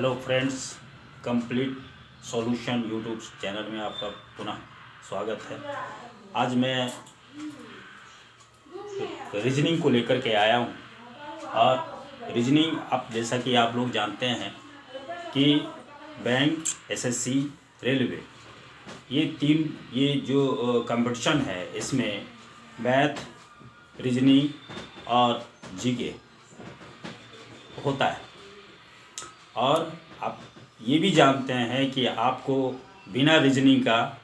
Hello friends, complete solution YouTube channel में आपका पुनः स्वागत है। आज मैं रीजनिंग को लेकर के आया हूँ। और रीजनिंग आप जैसा कि आप लोग जानते हैं कि बैंक, एसएससी, रेलवे, ये जो कंपटीशन है, इसमें मैथ, रीजनिंग और जीके होता है। और आप ये भी जानते हैं कि आपको बिना रीजनिंग का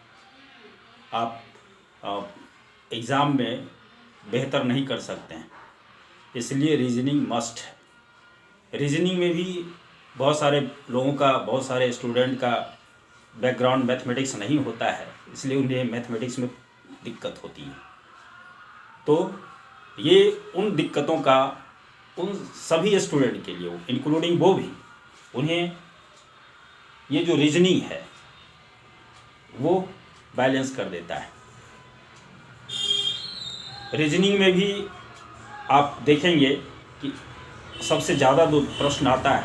आप एग्ज़ाम में बेहतर नहीं कर सकते हैं, इसलिए रीजनिंग मस्ट है। रीजनिंग में भी बहुत सारे लोगों का, बहुत सारे स्टूडेंट का बैकग्राउंड मैथमेटिक्स नहीं होता है, इसलिए उन्हें मैथमेटिक्स में दिक्कत होती है। तो ये उन दिक्कतों का उन सभी स्टूडेंट के लिए, इंक्लूडिंग वो भी, उन्हें ये जो रीजनिंग है वो बैलेंस कर देता है। रीजनिंग में भी आप देखेंगे कि सबसे ज़्यादा जो प्रश्न आता है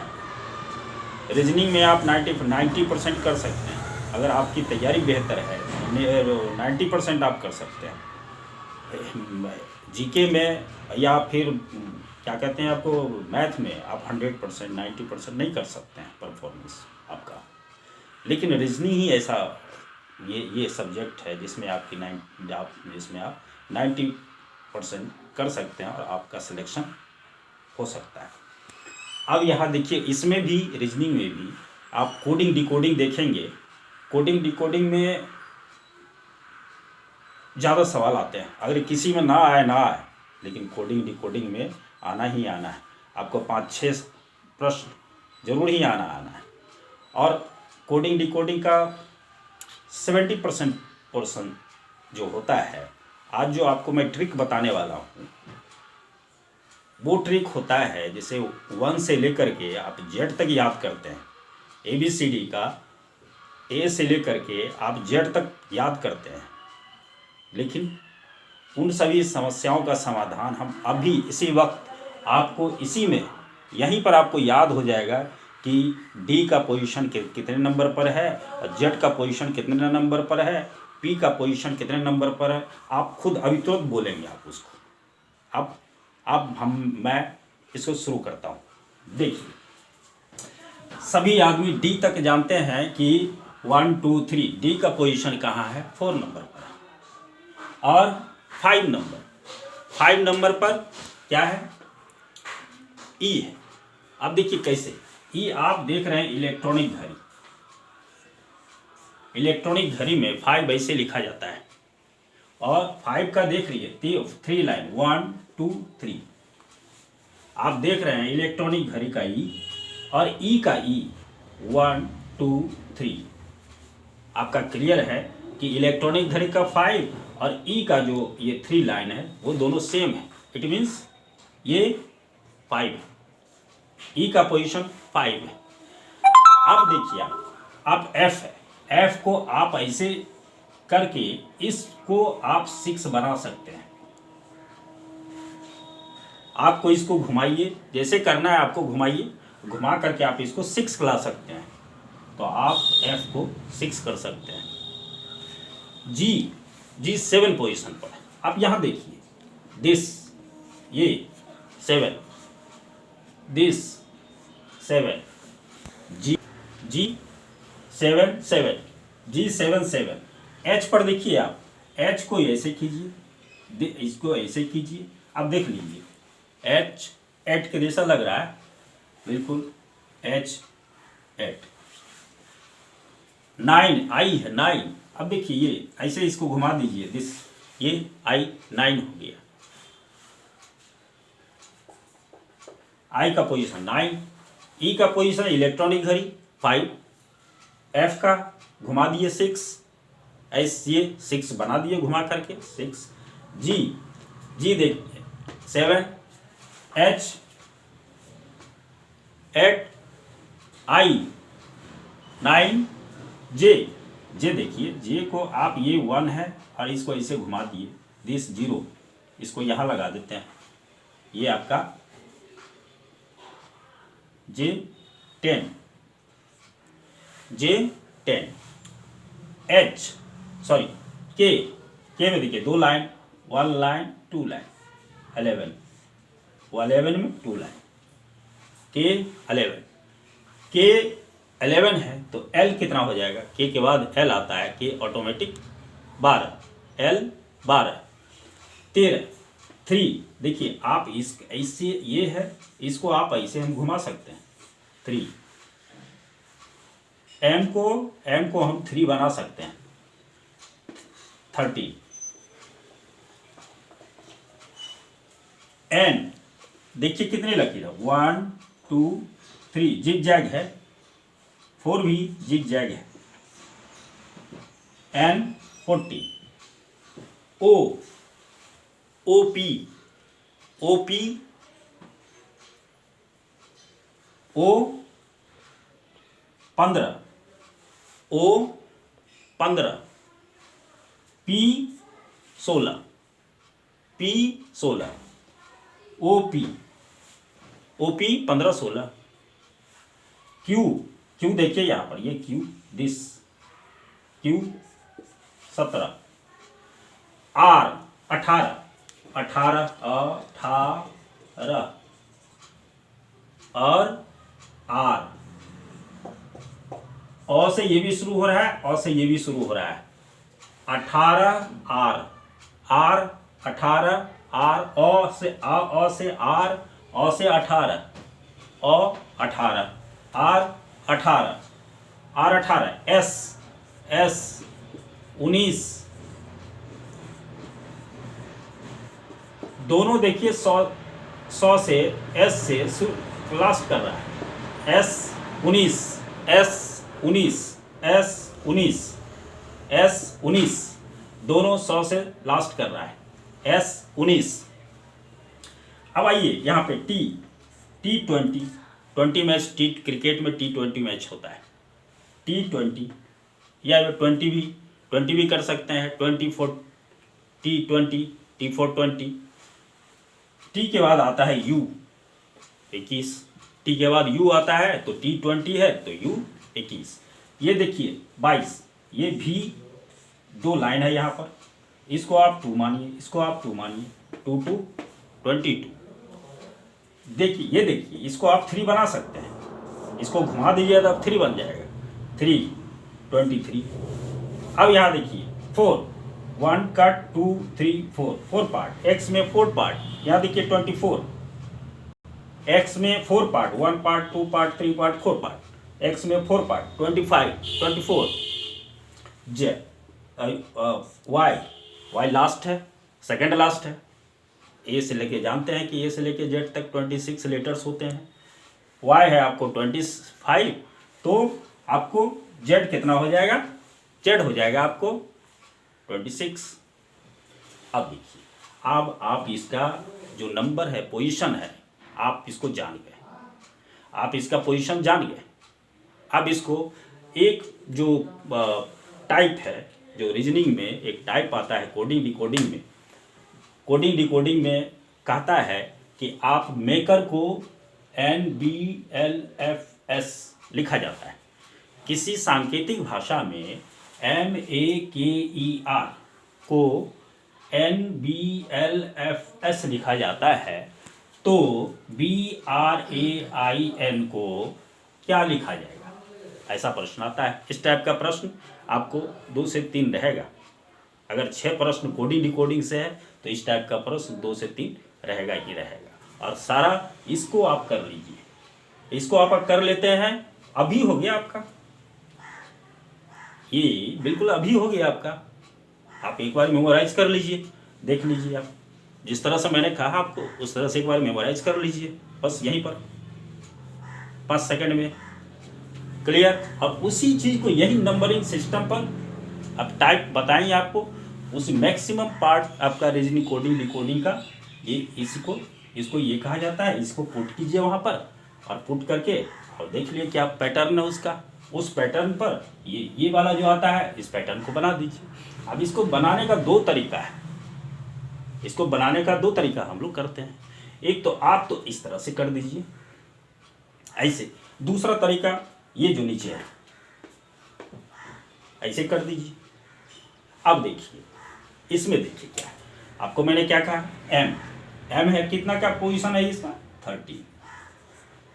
रीजनिंग में, आप 90% कर सकते हैं। अगर आपकी तैयारी बेहतर है 90% आप कर सकते हैं। जीके में या फिर क्या कहते हैं, आपको मैथ में आप 100% 90% नहीं कर सकते हैं परफॉर्मेंस आपका। लेकिन रीजनिंग ही ऐसा ये सब्जेक्ट है जिसमें आप 90% कर सकते हैं और आपका सिलेक्शन हो सकता है। अब यहाँ देखिए, इसमें भी, रीजनिंग में भी आप कोडिंग डिकोडिंग देखेंगे। कोडिंग डिकोडिंग में ज़्यादा सवाल आते हैं। अगर किसी में ना आए, लेकिन कोडिंग डिकोडिंग में आना ही आना है। आपको 5-6 प्रश्न जरूर ही आना है। और कोडिंग डिकोडिंग का 70% पोर्शन जो होता है, आज जो आपको मैं ट्रिक बताने वाला हूँ, वो ट्रिक होता है जैसे 1 से लेकर के आप Z तक याद करते हैं। ABCD का A से लेकर के आप Z तक याद करते हैं, लेकिन उन सभी समस्याओं का समाधान हम अभी इसी वक्त आपको इसी में यहीं पर आपको याद हो जाएगा कि D का पोजीशन कितने नंबर पर है, Z का पोजीशन कितने नंबर पर है, P का पोजीशन कितने नंबर पर है। आप खुद अभी तुरंत बोलेंगे आप उसको। अब मैं इसको शुरू करता हूँ। देखिए, सभी आदमी D तक जानते हैं कि 1 2 3 D का पोजीशन कहाँ है, 4 नंबर पर है। और 5 नंबर पर क्या है, E है। अब देखिए कैसे E, आप देख रहे हैं इलेक्ट्रॉनिक घड़ी। इलेक्ट्रॉनिक घड़ी में 5 ऐसे लिखा जाता है। और 5 का देख लीजिए 3 लाइन 1 2 3। आप देख रहे हैं इलेक्ट्रॉनिक घड़ी का E और E का E 1 2 3। आपका क्लियर है कि इलेक्ट्रॉनिक घड़ी का 5 और E का जो ये 3 लाइन है वो दोनों सेम है। इट मीन्स ये 5 है। E का पोजीशन 5 है। अब देखिए, आप F है, F को आप ऐसे करके इसको आप 6 बना सकते हैं। आपको इसको घुमाइए, जैसे करना है आपको घुमाइए, घुमा करके आप इसको 6 ला सकते हैं। तो आप F को 6 कर सकते हैं। G 7 पोजीशन पर है। आप यहाँ देखिए, दिस ये 7, दिस 7, G 7 7, G 7 7। H पर देखिए, आप H को ऐसे कीजिए, इसको ऐसे कीजिए। अब देख लीजिए H 8 के जैसा लग रहा है, बिल्कुल H 8। 9 I है, 9। अब देखिए ये ऐसे इसको घुमा दीजिए, दिस ये I 9 हो गया। I का पोजीशन 9, E का पोजीशन इलेक्ट्रॉनिक घड़ी 5, F का घुमा दिए 6, ऐसे ये 6 बना दिए घुमा करके 6। G देखिए 7, H 8, I 9, J देखिए, J को आप ये 1 है और इसको ऐसे घुमा दिए, दिस 0, इसको यहाँ लगा देते हैं। ये आपका J 10, J 10, H सॉरी के में देखिए 2 लाइन, 1 लाइन 2 लाइन 11, वो 11 में 2 लाइन, के 11, के 11 है तो L कितना हो जाएगा, के बाद L आता है, के ऑटोमेटिक 12, L 12, 13, 3 देखिए आप इस ऐसे ये है, इसको आप ऐसे हम घुमा सकते हैं 3, M को हम 3 बना सकते हैं 30, N देखिए कितने लकीर है 1 2 3 जिग जैग है, 4 भी जिग जैग है, N 40, OP 15, O 15, P 16, OP 15 16, Q देखिए यहाँ पर ये Q 17, R 18 और R औ से ये भी शुरू हो रहा है, औ से ये भी शुरू हो रहा है, 18 R 18 R, औ से R, औ से 18 औ 18 R 18 R 18 S 19, दोनों देखिए 100 से S से लास्ट कर रहा है, S 19 दोनों 100 से लास्ट कर रहा है, S 19। अब आइए यहाँ पे T20 मैच, क्रिकेट में T20 मैच होता है, T20 या 20 भी कर सकते हैं, 24 T20 T420, T के बाद आता है U 21, T के बाद U आता है तो T20 है तो U 21, ये देखिए 22, ये भी 2 लाइन है यहाँ पर, इसको आप 2 मानिए, इसको आप 2 मानिए, 2 2 22, देखिए ये देखिए इसको आप 3 बना सकते हैं, इसको घुमा दीजिए तो अब 3 बन जाएगा, 3 23। अब यहाँ देखिए 4 1 कट 2 3 4 पार्ट, x में 4 पार्ट, यहाँ देखिए 24, x में 4 part, 1 part 2 part 3 part 4 part, x में 4 पार्ट 24, j y लास्ट है, सेकंड लास्ट है, ए से लेके जानते हैं कि ए से लेके जेड तक 26 लेटर्स होते हैं, y है आपको 25, तो आपको z कितना हो जाएगा, z हो जाएगा आपको 26। अब देखिए, अब आप इसका जो नंबर है, पोजीशन है, आप इसको जान गए, आप इसका पोजीशन जान गए। अब इसको एक जो टाइप है, जो रीजनिंग में एक टाइप आता है कोडिंग डिकोडिंग में कहता है कि आप मेकर को NBLFS लिखा जाता है, किसी सांकेतिक भाषा में MAKER को NBLFS लिखा जाता है, तो BRAIN को क्या लिखा जाएगा, ऐसा प्रश्न आता है। इस टाइप का प्रश्न आपको 2 से 3 रहेगा। अगर 6 प्रश्न कोडिंग डिकोडिंग से है तो इस टाइप का प्रश्न 2 से 3 रहेगा ही रहेगा। और सारा इसको आप कर लीजिए, इसको आप कर लेते हैं, अभी हो गया आपका, ये बिल्कुल अभी हो गया आपका। आप एक बार मेमोराइज कर लीजिए, देख लीजिए, आप जिस तरह से मैंने कहा आपको उस तरह से एक बार मेमोराइज कर लीजिए, बस यहीं पर 5 सेकंड में क्लियर। और उसी चीज़ को यही नंबरिंग सिस्टम पर अब टाइप बताएंगे आपको, उस मैक्सिमम पार्ट आपका रीजनिंग कोडिंग डिकोडिंग का, ये इसको ये कहा जाता है। इसको पुट कीजिए वहाँ पर, और पुट करके और देख लिए क्या पैटर्न है उसका, उस पैटर्न पर ये वाला जो आता है, इस पैटर्न को बना दीजिए। अब इसको बनाने का 2 तरीका है, इसको बनाने का 2 तरीका हम लोग करते हैं। एक तो आप तो इस तरह से कर दीजिए ऐसे, दूसरा तरीका ये जो नीचे है ऐसे कर दीजिए। अब देखिए इसमें देखिए क्या है, आपको मैंने क्या कहा, एम है कितना का पोजीशन है इसका 30,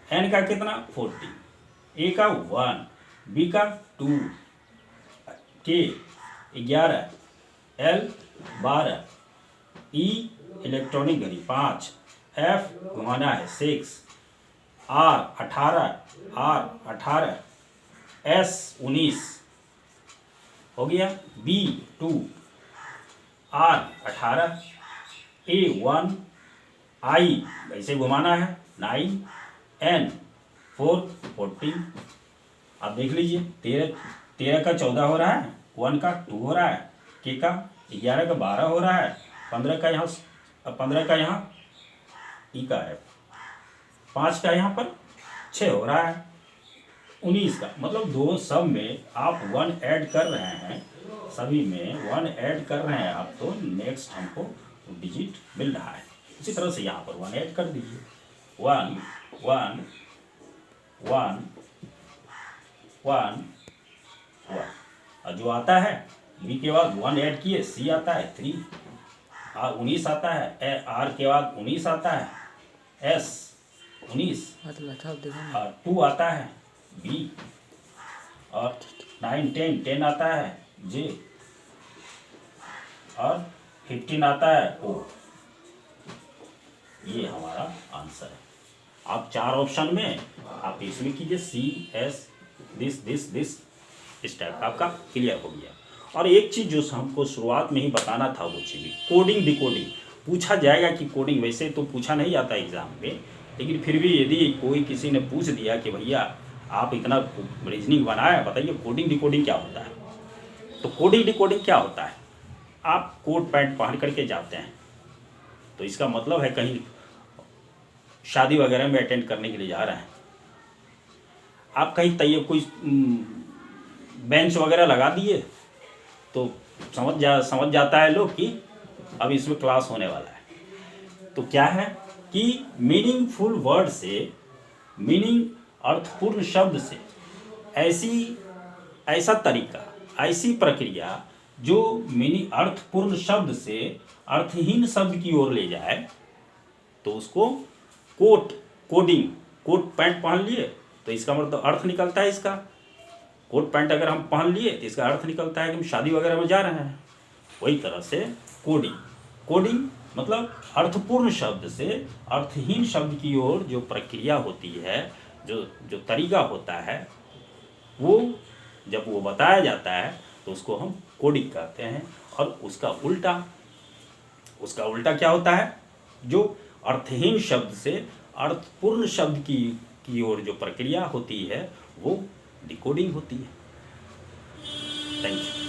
एन का कितना 40, ए का 1, बी का 2, के 11, एल 12, ई इलेक्ट्रॉनिक घड़ी 5, एफ घुमाना है 6, आर 18, एस 19 हो गया, बी 2, आर 18, ए 1, आई ऐसे घुमाना है 9, एन 4 14। आप देख लीजिए 13 का 14 हो रहा है, 1 का 2 हो रहा है, के का 11 का 12 हो रहा है, 15 का यहाँ ई का है 5 का यहाँ पर 6 हो रहा है, 19 का मतलब दो सब में आप 1 ऐड कर रहे हैं, सभी में 1 ऐड कर रहे हैं आप, तो नेक्स्ट हमको डिजिट मिल रहा है। इसी तरह से यहाँ पर 1 ऐड कर दीजिए, 1 1 1 1 1, और जो आता है बी के बाद 1 ऐड किए, सी आता है 3, आर 19 आता है, आर के बाद 19 आता है, एस 19, और 2 आता है बी, और 9 10 आता है जे, और 15 आता है ओ। ये हमारा आंसर है। आप 4 ऑप्शन में आप इसमें कीजिए सी एस दिस इस टाइप का आपका क्लियर हो गया। और एक चीज़ जो हमको शुरुआत में ही बताना था वो चीज़ कोडिंग डिकोडिंग पूछा जाएगा कि कोडिंग वैसे तो पूछा नहीं जाता एग्ज़ाम पे, लेकिन फिर भी यदि कोई किसी ने पूछ दिया कि भैया आप इतना रीजनिंग बनाया, बताइए कोडिंग डिकोडिंग क्या होता है। तो कोडिंग डिकोडिंग क्या होता है, आप कोट पैंट पहन करके जाते हैं तो इसका मतलब है कहीं शादी वगैरह में अटेंड करने के लिए जा रहे हैं, आप कहीं कोई बेंच वगैरह लगा दिए तो समझ जाता है लोग कि अब इसमें क्लास होने वाला है। तो क्या है कि मीनिंगफुल वर्ड से, मीनिंग अर्थपूर्ण शब्द से ऐसा तरीका, ऐसी प्रक्रिया जो मीनिंग अर्थपूर्ण शब्द से अर्थहीन शब्द की ओर ले जाए, तो उसको कोट पैंट पहन लिए तो इसका मतलब अर्थ निकलता है, इसका कोट पैंट अगर हम पहन लिए तो इसका अर्थ निकलता है कि हम शादी वगैरह में जा रहे हैं। वही तरह से कोडिंग मतलब अर्थपूर्ण शब्द से अर्थहीन शब्द की ओर जो प्रक्रिया होती है, जो तरीका होता है, वो जब वो बताया जाता है तो उसको हम कोडिंग कहते हैं। और उसका उल्टा क्या होता है, जो अर्थहीन शब्द से अर्थपूर्ण शब्द की ओर जो प्रक्रिया होती है वो डिकोडिंग होती है। Thank you.